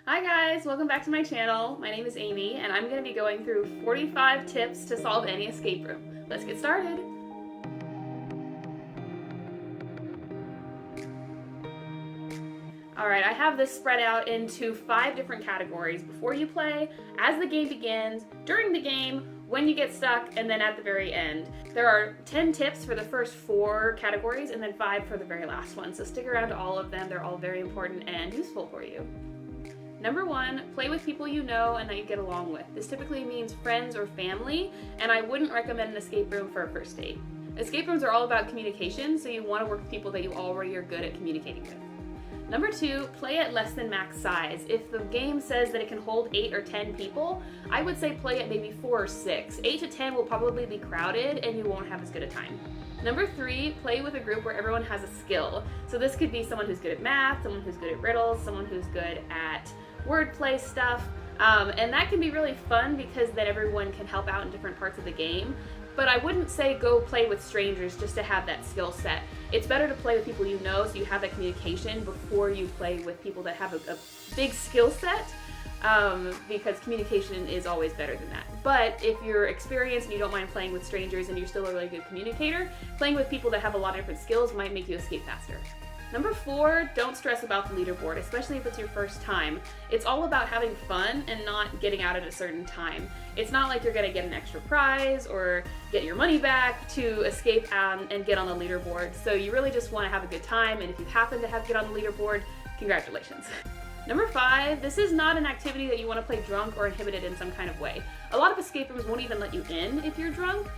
Hi guys, welcome back to my channel. My name is Amy and I'm going to be going through 45 tips to solve any escape room. Let's get started. Alright, I have this spread out into 5 different categories: before you play, as the game begins, during the game, when you get stuck, and then at the very end. There are 10 tips for the first 4 categories and then 5 for the very last one, so stick around to all of them. They're all very important and useful for you. Number 1, play with people you know and that you get along with. This typically means friends or family, and I wouldn't recommend an escape room for a first date. Escape rooms are all about communication, so you want to work with people that you already are good at communicating with. Number 2, play at less than max size. If the game says that it can hold 8 or 10 people, I would say play at maybe 4 or 6. 8 to 10 will probably be crowded and you won't have as good a time. Number 3, play with a group where everyone has a skill. So this could be someone who's good at math, someone who's good at riddles, someone who's good at wordplay stuff, and that can be really fun because then everyone can help out in different parts of the game. But I wouldn't say go play with strangers just to have that skill set. It's better to play with people you know so you have that communication before you play with people that have a big skill set, because communication is always better than that. But if you're experienced and you don't mind playing with strangers and you're still a really good communicator, playing with people that have a lot of different skills might make you escape faster. Number 4, don't stress about the leaderboard, especially if it's your first time. It's all about having fun and not getting out at a certain time. It's not like you're going to get an extra prize or get your money back to escape and get on the leaderboard. So you really just want to have a good time, and if you happen to get on the leaderboard, congratulations. Number 5, this is not an activity that you want to play drunk or inhibited in some kind of way. A lot of escape rooms won't even let you in if you're drunk,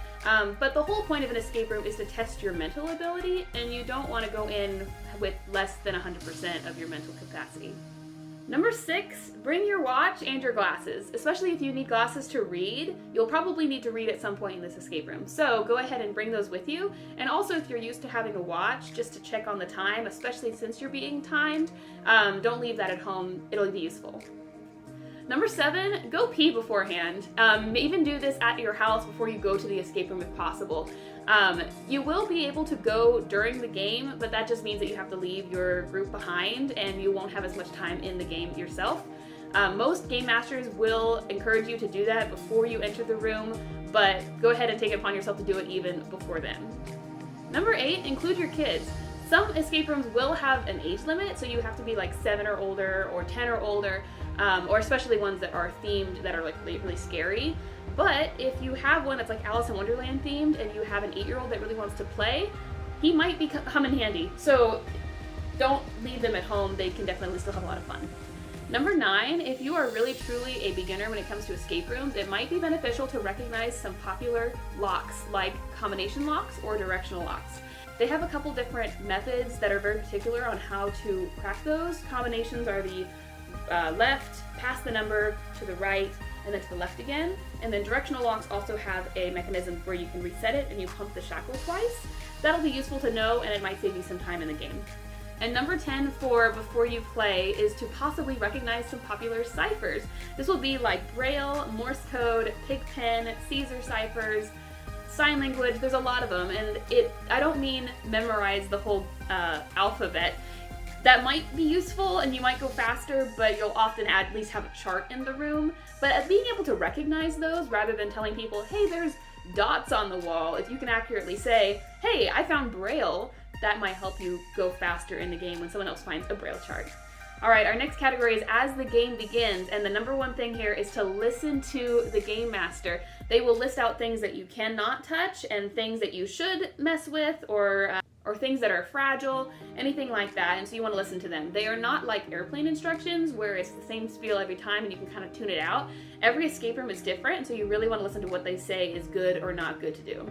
but the whole point of an escape room is to test your mental ability, and you don't want to go in with less than 100% of your mental capacity. Number 6, bring your watch and your glasses. Especially if you need glasses to read, you'll probably need to read at some point in this escape room. So go ahead and bring those with you. And also if you're used to having a watch just to check on the time, especially since you're being timed, don't leave that at home. It'll be useful. Number 7, go pee beforehand. Even do this at your house before you go to the escape room if possible. You will be able to go during the game, but that just means that you have to leave your group behind and you won't have as much time in the game yourself. Most game masters will encourage you to do that before you enter the room, but go ahead and take it upon yourself to do it even before then. Number 8, include your kids. Some escape rooms will have an age limit, so you have to be like 7 or older or 10 or older, or especially ones that are themed that are like really scary. But if you have one that's like Alice in Wonderland themed and you have an 8-year-old that really wants to play, he might come in handy. So don't leave them at home. They can definitely still have a lot of fun. Number 9, if you are really truly a beginner when it comes to escape rooms, it might be beneficial to recognize some popular locks like combination locks or directional locks. They have a couple different methods that are very particular on how to crack those. Combinations are the left, past the number, to the right, and then to the left again. And then directional locks also have a mechanism where you can reset it and you pump the shackle twice. That'll be useful to know, and it might save you some time in the game. And number 10 for before you play is to possibly recognize some popular ciphers. This will be like Braille, Morse code, Pigpen, Caesar ciphers, sign language. There's a lot of them, and I don't mean memorize the whole alphabet. That might be useful and you might go faster, but you'll often at least have a chart in the room. But being able to recognize those rather than telling people, hey, there's dots on the wall, if you can accurately say, hey, I found Braille, that might help you go faster in the game when someone else finds a Braille chart. Alright, our next category is as the game begins, and the number 1 thing here is to listen to the game master. They will list out things that you cannot touch and things that you should mess with, or things that are fragile, anything like that, and so you want to listen to them. They are not like airplane instructions where it's the same spiel every time and you can kind of tune it out. Every escape room is different, and so you really want to listen to what they say is good or not good to do.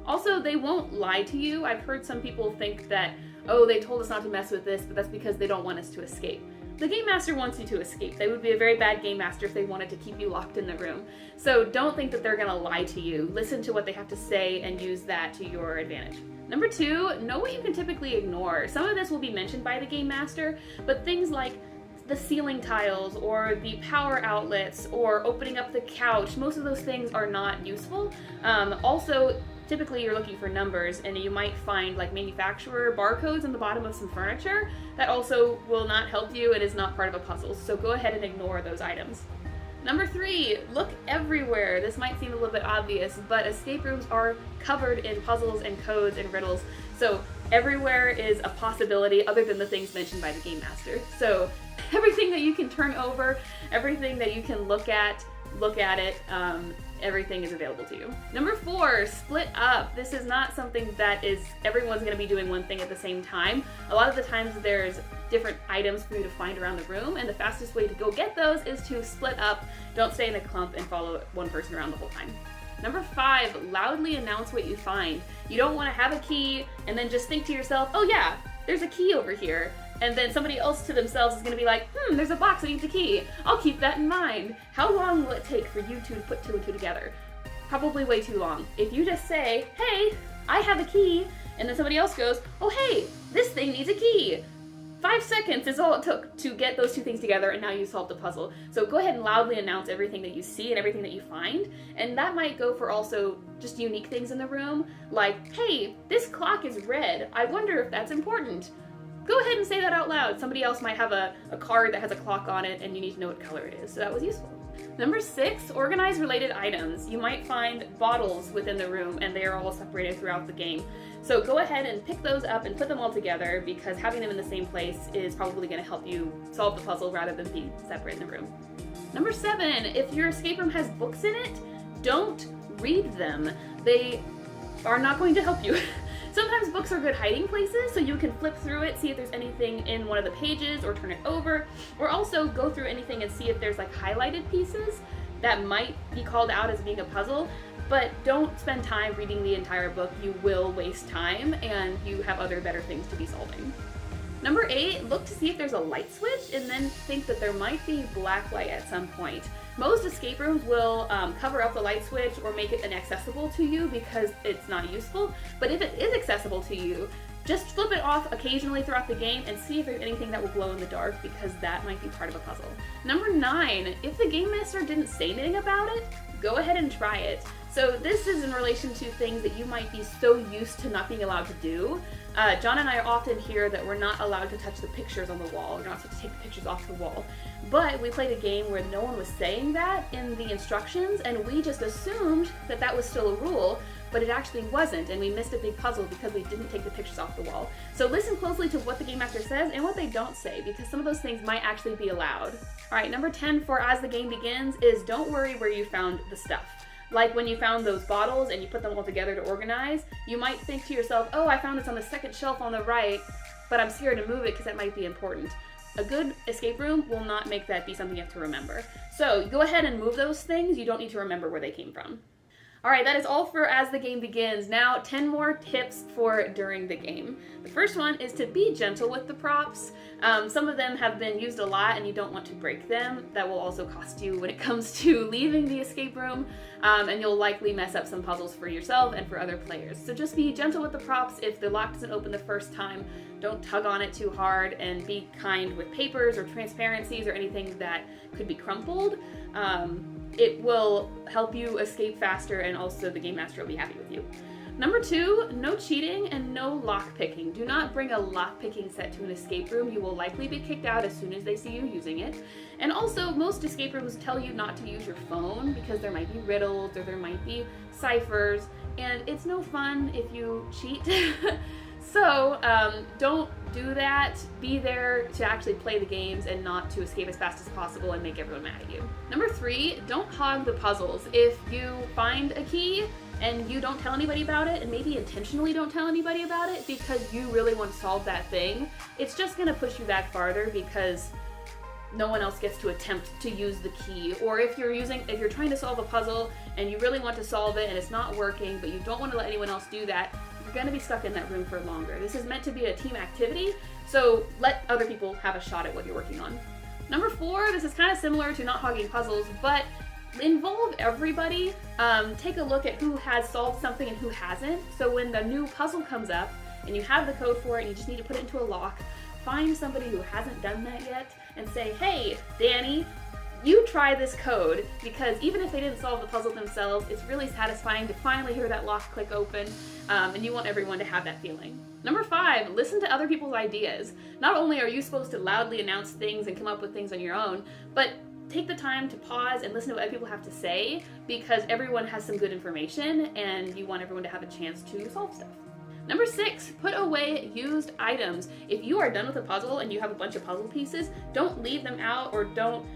Also, they won't lie to you. I've heard some people think that, oh, they told us not to mess with this, but that's because they don't want us to escape. The game master wants you to escape. They would be a very bad game master if they wanted to keep you locked in the room. So don't think that they're gonna lie to you. Listen to what they have to say and use that to your advantage. Number 2, know what you can typically ignore. Some of this will be mentioned by the game master, but things like the ceiling tiles or the power outlets or opening up the couch, most of those things are not useful. Also, typically you're looking for numbers, and you might find like manufacturer barcodes in the bottom of some furniture that also will not help you and is not part of a puzzle. So go ahead and ignore those items. Number 3, look everywhere. This might seem a little bit obvious, but escape rooms are covered in puzzles and codes and riddles. So everywhere is a possibility other than the things mentioned by the game master. So everything that you can turn over, everything that you can look at it, everything is available to you. Number 4, split up. This is not something that everyone's going to be doing one thing at the same time. A lot of the times there's different items for you to find around the room, and the fastest way to go get those is to split up. Don't stay in a clump and follow one person around the whole time. Number 5, loudly announce what you find. You don't want to have a key and then just think to yourself, oh yeah, there's a key over here. And then somebody else to themselves is going to be like, there's a box that needs a key. I'll keep that in mind. How long will it take for you two to put 2 and 2 together? Probably way too long. If you just say, hey, I have a key, and then somebody else goes, oh hey, this thing needs a key. 5 seconds is all it took to get those 2 things together, and now you solved the puzzle. So go ahead and loudly announce everything that you see and everything that you find. And that might go for also just unique things in the room, like, hey, this clock is red. I wonder if that's important. Go ahead and say that out loud. Somebody else might have a card that has a clock on it and you need to know what color it is, so that was useful. Number 6, organize related items. You might find bottles within the room and they are all separated throughout the game. So go ahead and pick those up and put them all together, because having them in the same place is probably going to help you solve the puzzle rather than be separate in the room. Number 7, if your escape room has books in it, don't read them. They are not going to help you. Sometimes books are good hiding places, so you can flip through it, see if there's anything in one of the pages, or turn it over, or also go through anything and see if there's like highlighted pieces that might be called out as being a puzzle. But don't spend time reading the entire book. You will waste time, and you have other better things to be solving. Number 8, look to see if there's a light switch, and then think that there might be black light at some point. Most escape rooms will cover up the light switch or make it inaccessible to you because it's not useful, but if it is accessible to you, just flip it off occasionally throughout the game and see if there's anything that will glow in the dark, because that might be part of a puzzle. Number 9, if the game master didn't say anything about it, go ahead and try it. So this is in relation to things that you might be so used to not being allowed to do. John and I often hear that we're not allowed to touch the pictures on the wall. You're not supposed to take the pictures off the wall. But we played a game where no one was saying that in the instructions, and we just assumed that that was still a rule, but it actually wasn't, and we missed a big puzzle because we didn't take the pictures off the wall. So listen closely to what the game master says and what they don't say, because some of those things might actually be allowed. Alright, number 10 for as the game begins is don't worry where you found the stuff. Like when you found those bottles and you put them all together to organize, you might think to yourself, oh, I found this on the second shelf on the right, but I'm scared to move it because that might be important. A good escape room will not make that be something you have to remember. So go ahead and move those things. You don't need to remember where they came from. Alright, that is all for as the game begins. Now, 10 more tips for during the game. The first one is to be gentle with the props. Some of them have been used a lot and you don't want to break them. That will also cost you when it comes to leaving the escape room, and you'll likely mess up some puzzles for yourself and for other players. So just be gentle with the props. If the lock doesn't open the first time, don't tug on it too hard, and be kind with papers or transparencies or anything that could be crumpled. It will help you escape faster, and also the game master will be happy with you. Number 2, no cheating and no lock picking. Do not bring a lock picking set to an escape room. You will likely be kicked out as soon as they see you using it. And also, most escape rooms tell you not to use your phone because there might be riddles or there might be ciphers, and it's no fun if you cheat. So don't do that. Be there to actually play the games and not to escape as fast as possible and make everyone mad at you. Number 3, don't hog the puzzles. If you find a key and you don't tell anybody about it, and maybe intentionally don't tell anybody about it because you really want to solve that thing, it's just going to push you back farther because no one else gets to attempt to use the key. Or if you're trying to solve a puzzle and you really want to solve it and it's not working, but you don't want to let anyone else do that, you're going to be stuck in that room for longer. This is meant to be a team activity, so let other people have a shot at what you're working on. Number 4, this is kind of similar to not hogging puzzles, but involve everybody. Take a look at who has solved something and who hasn't. So when the new puzzle comes up and you have the code for it and you just need to put it into a lock, find somebody who hasn't done that yet and say, hey, Danny, you try this code, because even if they didn't solve the puzzle themselves, it's really satisfying to finally hear that lock click open, and you want everyone to have that feeling. Number 5, listen to other people's ideas. Not only are you supposed to loudly announce things and come up with things on your own, but take the time to pause and listen to what other people have to say, because everyone has some good information and you want everyone to have a chance to solve stuff. Number 6, put away used items. If you are done with a puzzle and you have a bunch of puzzle pieces, don't leave them out or don't,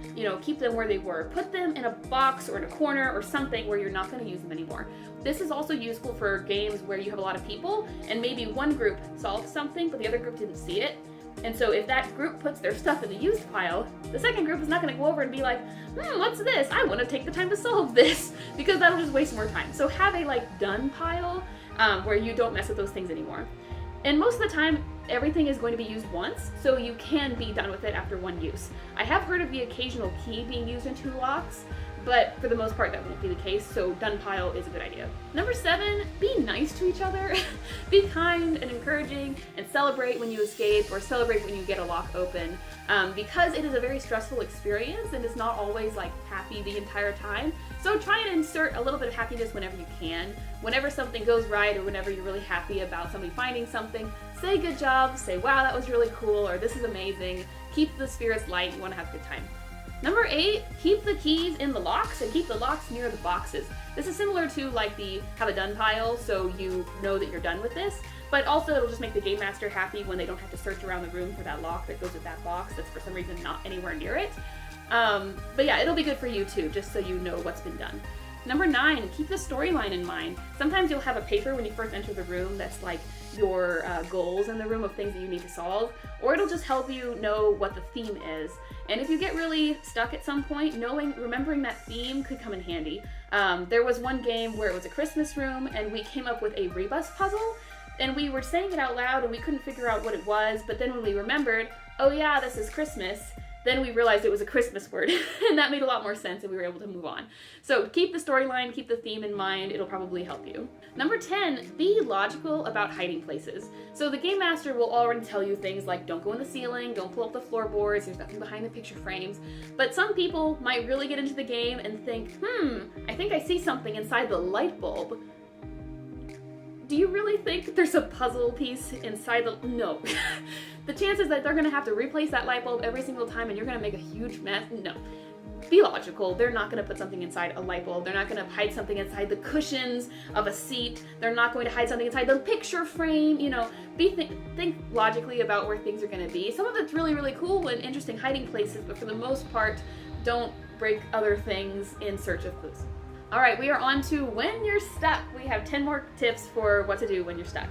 keep them where they were. Put them in a box or in a corner or something where you're not going to use them anymore. This is also useful for games where you have a lot of people and maybe one group solved something but the other group didn't see it. And so if that group puts their stuff in the used pile, the second group is not going to go over and be like, what's this? I want to take the time to solve this, because that'll just waste more time. So have a done pile where you don't mess with those things anymore. And most of the time, everything is going to be used once, so you can be done with it after one use. I have heard of the occasional key being used in 2 locks, but for the most part that won't be the case, so done pile is a good idea. Number 7, be nice to each other. Be kind and encouraging and celebrate when you escape or celebrate when you get a lock open, because it is a very stressful experience and it's not always happy the entire time. So try and insert a little bit of happiness whenever you can. Whenever something goes right or whenever you're really happy about somebody finding something, say good job, say wow that was really cool, or this is amazing. Keep the spirits light, you want to have a good time. Number 8, keep the keys in the locks and keep the locks near the boxes. This is similar to the have a done pile, so you know that you're done with this, but also it'll just make the game master happy when they don't have to search around the room for that lock that goes with that box that's for some reason not anywhere near it. But yeah, it'll be good for you too, just so you know what's been done. Number 9, keep the storyline in mind. Sometimes you'll have a paper when you first enter the room that's your goals in the room of things that you need to solve, or it'll just help you know what the theme is. And if you get really stuck at some point, remembering that theme could come in handy. There was one game where it was a Christmas room and we came up with a rebus puzzle, and we were saying it out loud and we couldn't figure out what it was, but then when we remembered, oh yeah, this is Christmas, then we realized it was a Christmas word, and that made a lot more sense and we were able to move on. So keep the storyline, keep the theme in mind, it'll probably help you. Number 10, be logical about hiding places. So the game master will already tell you things like don't go in the ceiling, don't pull up the floorboards, there's nothing behind the picture frames, but some people might really get into the game and think, I think I see something inside the light bulb. Do you really think there's a puzzle piece inside the... No. The chances that they're going to have to replace that light bulb every single time and you're going to make a huge mess, no. Be logical. They're not going to put something inside a light bulb. They're not going to hide something inside the cushions of a seat. They're not going to hide something inside the picture frame. Think logically about where things are going to be. Some of it's really, really cool and interesting hiding places, but for the most part, don't break other things in search of clues. All right, we are on to when you're stuck. We have 10 more tips for what to do when you're stuck.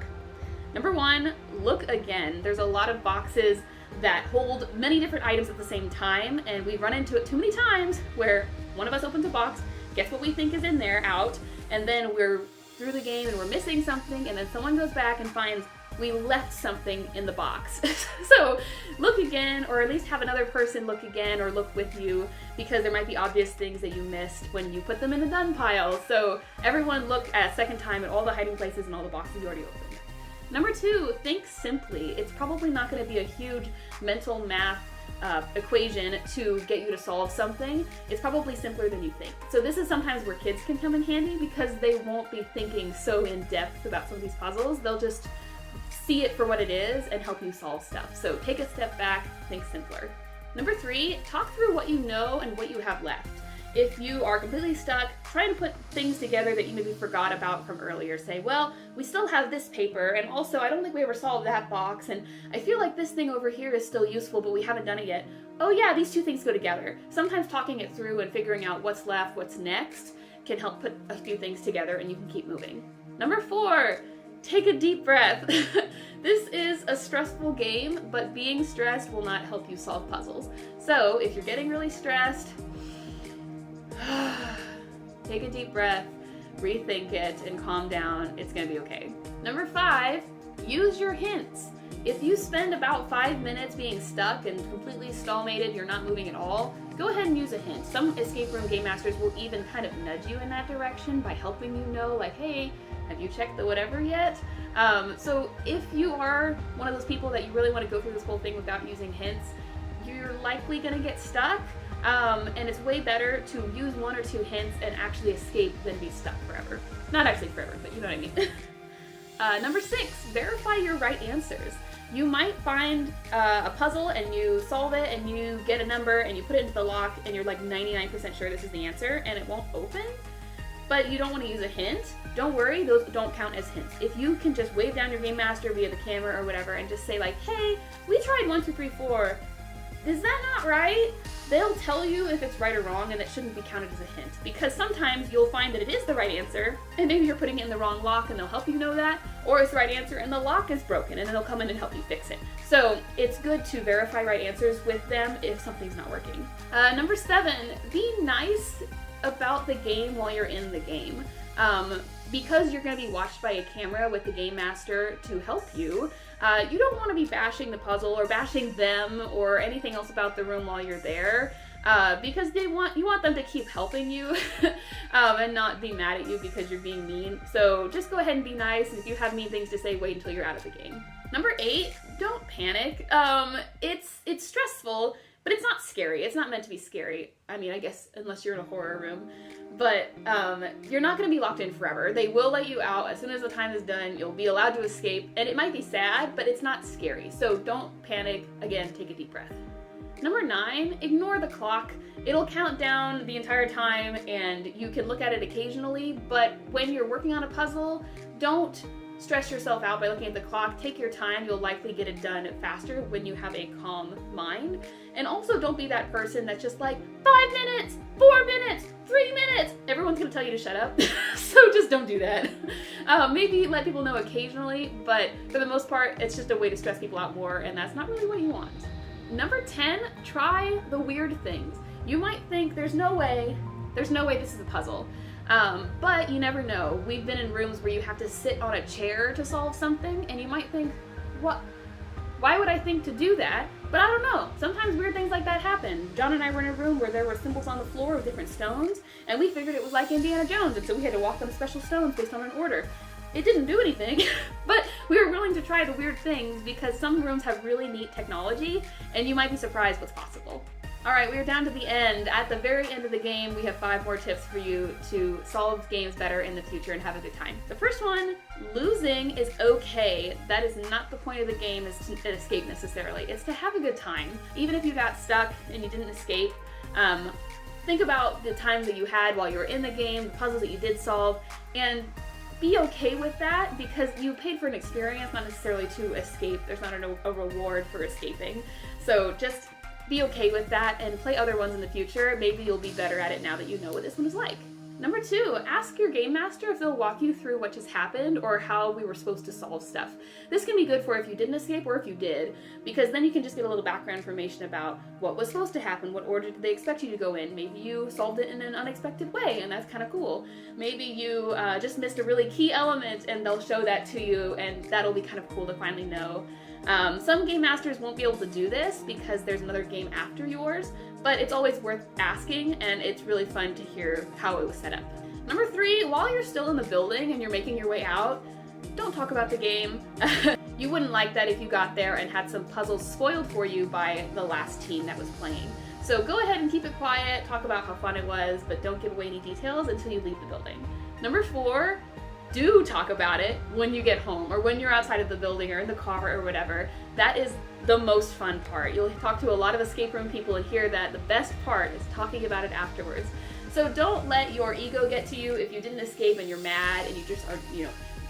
Number 1, look again. There's a lot of boxes that hold many different items at the same time, and we run into it too many times where one of us opens a box, gets what we think is in there out, and then we're through the game and we're missing something, and then someone goes back and finds we left something in the box. So look again, or at least have another person look again or look with you, because there might be obvious things that you missed when you put them in the done pile. So everyone look a second time at all the hiding places and all the boxes you already opened. Number 2, think simply. It's probably not going to be a huge mental math equation to get you to solve something. It's probably simpler than you think. So this is sometimes where kids can come in handy, because they won't be thinking so in depth about some of these puzzles. They'll just see it for what it is and help you solve stuff. So take a step back, think simpler. Number 3, talk through what you know and what you have left. If you are completely stuck, try and put things together that you maybe forgot about from earlier. Say, well, we still have this paper, and also I don't think we ever solved that box, and I feel like this thing over here is still useful, but we haven't done it yet. Oh yeah, these two things go together. Sometimes talking it through and figuring out what's left, what's next, can help put a few things together and you can keep moving. Number 4, take a deep breath. This is a stressful game, but being stressed will not help you solve puzzles. So if you're getting really stressed, take a deep breath, rethink it, and calm down. It's gonna be okay. Number 5, use your hints. If you spend about 5 minutes being stuck and completely stallmated, you're not moving at all, go ahead and use a hint. Some escape room game masters will even kind of nudge you in that direction by helping you know, like, hey, have you checked the whatever yet? So if you are one of those people that you really want to go through this whole thing without using hints, you're likely gonna get stuck. And it's way better to use 1 or 2 hints and actually escape than be stuck forever. Not actually forever, but you know what I mean. Number 6, verify your right answers. You might find a puzzle and you solve it and you get a number and you put it into the lock and you're like 99% sure this is the answer and it won't open, but you don't want to use a hint. Don't worry, those don't count as hints. If you can just wave down your game master via the camera or whatever and just say like, hey, we tried 1, 2, 3, 4. Is that not right? They'll tell you if it's right or wrong, and it shouldn't be counted as a hint. Because sometimes you'll find that it is the right answer, and maybe you're putting it in the wrong lock and they'll help you know that, or it's the right answer and the lock is broken and then they'll come in and help you fix it. So it's good to verify right answers with them if something's not working. Number 7, be nice about the game while you're in the game. Because you're going to be watched by a camera with the game master to help you, you don't want to be bashing the puzzle or bashing them or anything else about the room while you're there, because you want them to keep helping you and not be mad at you because you're being mean. So just go ahead and be nice, and if you have mean things to say, wait until you're out of the game. Number 8, don't panic. It's stressful, but it's not scary. It's not meant to be scary. I mean, I guess unless you're in a horror room. But you're not going to be locked in forever. They will let you out as soon as the time is done. You'll be allowed to escape, and it might be sad, but it's not scary. So don't panic. Again, take a deep breath. Number 9, ignore the clock. It'll count down the entire time, and you can look at it occasionally, but when you're working on a puzzle, don't stress yourself out by looking at the clock. Take your time. You'll likely get it done faster when you have a calm mind. And also don't be that person that's just like, 5 minutes, 4 minutes, 3 minutes. Everyone's gonna tell you to shut up. So just don't do that. Maybe let people know occasionally, but for the most part, it's just a way to stress people out more, and that's not really what you want. Number 10, try the weird things. You might think there's no way this is a puzzle. But you never know. We've been in rooms where you have to sit on a chair to solve something, and you might think, why would I think to do that? But I don't know. Sometimes weird things like that happen. John and I were in a room where there were symbols on the floor of different stones, and we figured it was like Indiana Jones, and so we had to walk on special stones based on an order. It didn't do anything, but we were willing to try the weird things because some rooms have really neat technology, and you might be surprised what's possible. Alright, we are down to the end. At the very end of the game, we have 5 more tips for you to solve games better in the future and have a good time. The first one, losing is okay. That is not the point of the game, is to escape necessarily. It's to have a good time. Even if you got stuck and you didn't escape, think about the time that you had while you were in the game, the puzzles that you did solve, and be okay with that because you paid for an experience, not necessarily to escape. There's not a reward for escaping. So just be okay with that and play other ones in the future. Maybe you'll be better at it now that you know what this one is like. Number 2, ask your game master if they'll walk you through what just happened or how we were supposed to solve stuff. This can be good for if you didn't escape or if you did, because then you can just get a little background information about what was supposed to happen, what order did they expect you to go in. Maybe you solved it in an unexpected way, and that's kind of cool. Maybe you just missed a really key element, and they'll show that to you, and that'll be kind of cool to finally know. Some game masters won't be able to do this because there's another game after yours, but it's always worth asking, and it's really fun to hear how it was set up. Number 3, while you're still in the building and you're making your way out, don't talk about the game. You wouldn't like that if you got there and had some puzzles spoiled for you by the last team that was playing. So go ahead and keep it quiet, talk about how fun it was, but don't give away any details until you leave the building. Number 4, do talk about it when you get home or when you're outside of the building or in the car or whatever. That is the most fun part. You'll talk to a lot of escape room people and hear that the best part is talking about it afterwards. So don't let your ego get to you if you didn't escape and you're mad and you just are,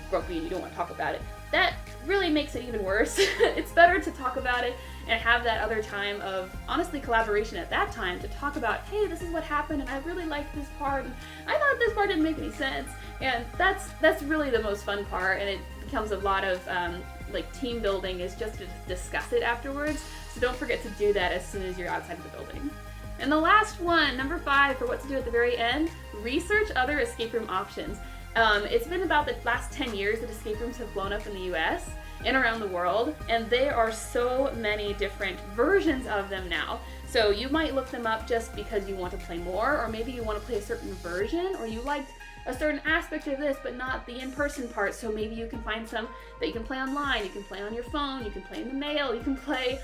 grumpy and you don't want to talk about it. That really makes it even worse. It's better to talk about it and have that other time of, honestly, collaboration at that time to talk about, hey, this is what happened and I really liked this part and I thought this part didn't make any sense. And that's really the most fun part, and it becomes a lot of team building is just to discuss it afterwards. So don't forget to do that as soon as you're outside of the building. And the last one, number 5, for what to do at the very end, research other escape room options. It's been about the last 10 years that escape rooms have blown up in the US and around the world, and there are so many different versions of them now. So you might look them up just because you want to play more, or maybe you want to play a certain version, or you liked a certain aspect of this but not the in-person part, so maybe you can find some that you can play online, you can play on your phone, you can play in the mail, you can play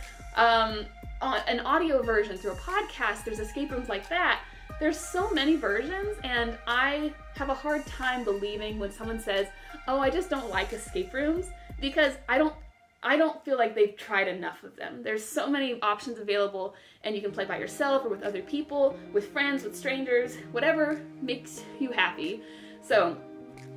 an audio version through a podcast. There's escape rooms like that. There's so many versions, and I have a hard time believing when someone says, oh, I just don't like escape rooms, because I don't feel like they've tried enough of them. There's so many options available, and you can play by yourself or with other people, with friends, with strangers, whatever makes you happy. So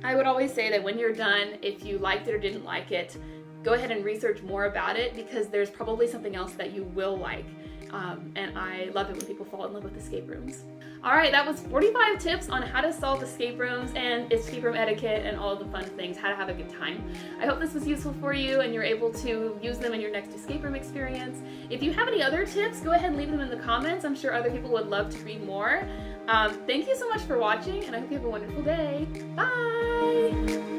I would always say that when you're done, if you liked it or didn't like it, go ahead and research more about it, because there's probably something else that you will like. And I love it when people fall in love with escape rooms. All right, that was 45 tips on how to solve escape rooms and escape room etiquette and all the fun things, how to have a good time. I hope this was useful for you and you're able to use them in your next escape room experience. If you have any other tips, go ahead and leave them in the comments. I'm sure other people would love to read more. Thank you so much for watching, and I hope you have a wonderful day. Bye!